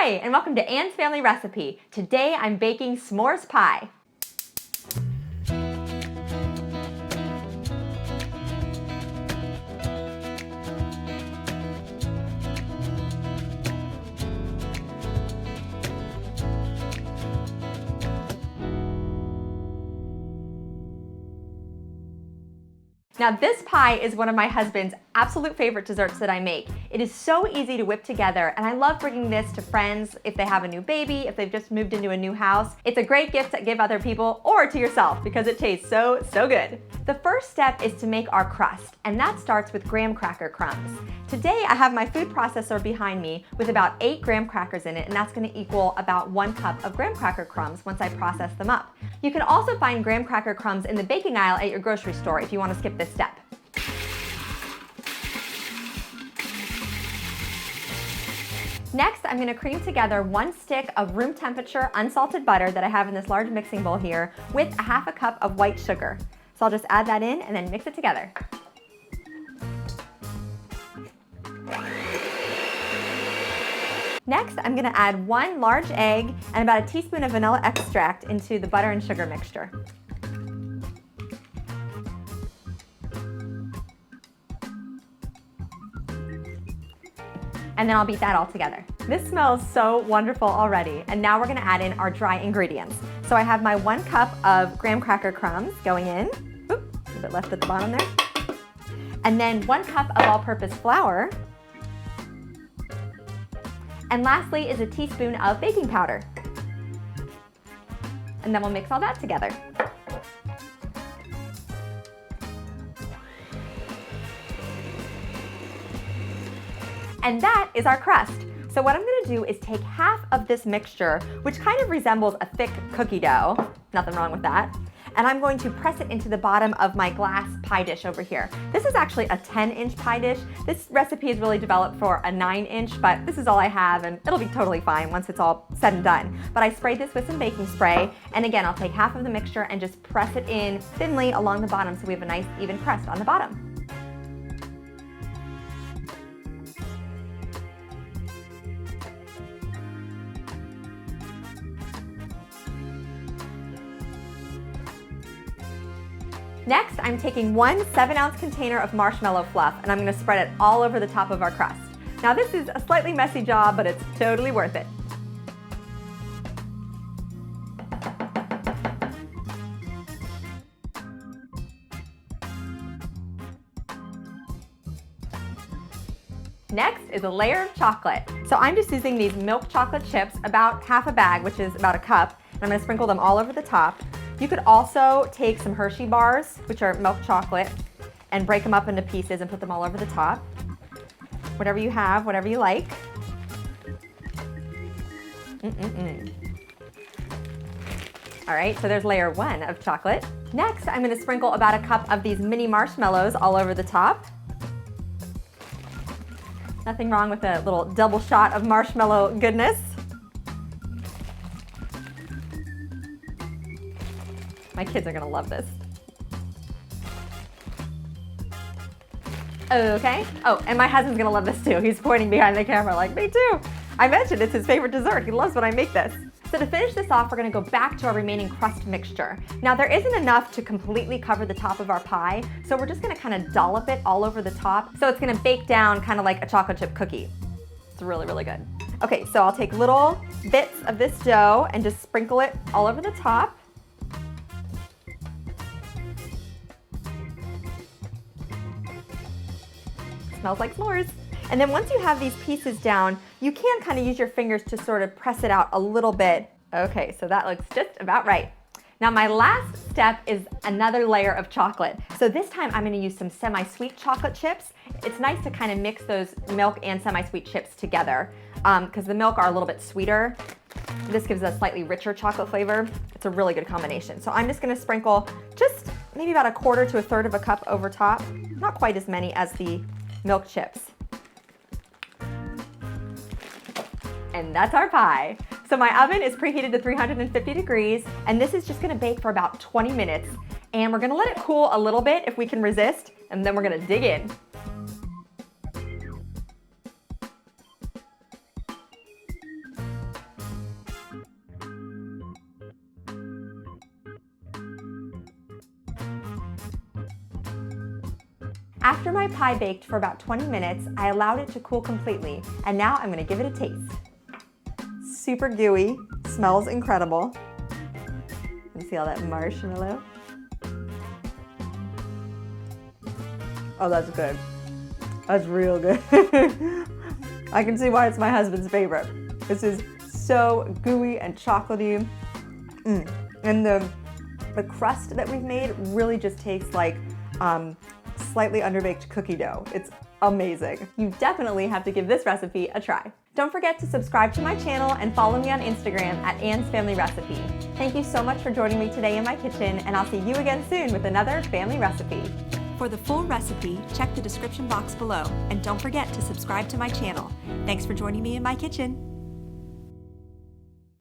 Hi, and welcome to Anne's Family Recipe. Today I'm baking s'mores pie. Now this pie is one of my husband's absolute favorite desserts that I make. It is so easy to whip together, and I love bringing this to friends if they have a new baby, if they've just moved into a new house. It's a great gift to give other people or to yourself because it tastes so good. The first step is to make our crust, and that starts with graham cracker crumbs. Today I have my food processor behind me with about 8 graham crackers in it, and that's going to equal about 1 cup of graham cracker crumbs once I process them up. You can also find graham cracker crumbs in the baking aisle at your grocery store if you want to skip this step. Next, I'm going to cream together 1 stick of room temperature unsalted butter that I have in this large mixing bowl here with a half a cup of white sugar. So I'll just add that in and then mix it together. Next, I'm going to add 1 large egg and about a teaspoon of vanilla extract into the butter and sugar mixture. And then I'll beat that all together. This smells so wonderful already. And now we're gonna add in our dry ingredients. So I have my 1 cup of graham cracker crumbs going in. Oop, a bit left at the bottom there. And then 1 cup of all-purpose flour. And lastly is a teaspoon of baking powder. And then we'll mix all that together. And that is our crust. So what I'm gonna do is take half of this mixture, which kind of resembles a thick cookie dough, nothing wrong with that, and I'm going to press it into the bottom of my glass pie dish over here. This is actually a 10-inch pie dish. This recipe is really developed for a 9-inch, but this is all I have, and it'll be totally fine once it's all said and done. But I sprayed this with some baking spray, and again, I'll take half of the mixture and just press it in thinly along the bottom so we have a nice even crust on the bottom. Next, I'm taking 1 7-ounce container of marshmallow fluff and I'm going to spread it all over the top of our crust. Now this is a slightly messy job, but it's totally worth it. Next is a layer of chocolate. So I'm just using these milk chocolate chips, about half a bag, which is about a cup, and I'm going to sprinkle them all over the top. You could also take some Hershey bars, which are milk chocolate, and break them up into pieces and put them all over the top. Whatever you have, whatever you like. All right, so there's layer 1 of chocolate. Next, I'm gonna sprinkle about a cup of these mini marshmallows all over the top. Nothing wrong with a little double shot of marshmallow goodness. My kids are gonna love this. Okay. Oh, and my husband's gonna love this too. He's pointing behind the camera like, me too. I mentioned it's his favorite dessert. He loves when I make this. So to finish this off, we're gonna go back to our remaining crust mixture. Now there isn't enough to completely cover the top of our pie, so we're just gonna kind of dollop it all over the top. So it's gonna bake down kind of like a chocolate chip cookie. It's really good. Okay, so I'll take little bits of this dough and just sprinkle it all over the top. Smells like s'mores. And then once you have these pieces down, you can kind of use your fingers to sort of press it out a little bit. Okay, so that looks just about right. Now my last step is another layer of chocolate. So this time I'm gonna use some semi-sweet chocolate chips. It's nice to kind of mix those milk and semi-sweet chips together because the milk are a little bit sweeter. This gives a slightly richer chocolate flavor. It's a really good combination. So I'm just gonna sprinkle just maybe about 1/4 to 1/3 of a cup over top. Not quite as many as the milk chips. And that's our pie. So my oven is preheated to 350 degrees, and this is just gonna bake for about 20 minutes. And we're gonna let it cool a little bit if we can resist, and then we're gonna dig in. After my pie baked for about 20 minutes, I allowed it to cool completely, and now I'm gonna give it a taste. Super gooey, smells incredible. You can see all that marshmallow. Oh, that's good. That's real good. I can see why it's my husband's favorite. This is so gooey and chocolatey. And the crust that we've made really just tastes like slightly underbaked cookie dough. It's amazing. You definitely have to give this recipe a try. Don't forget to subscribe to my channel and follow me on Instagram at Anne's Family Recipe. Thank you so much for joining me today in my kitchen, and I'll see you again soon with another family recipe. For the full recipe, check the description box below, and don't forget to subscribe to my channel. Thanks for joining me in my kitchen.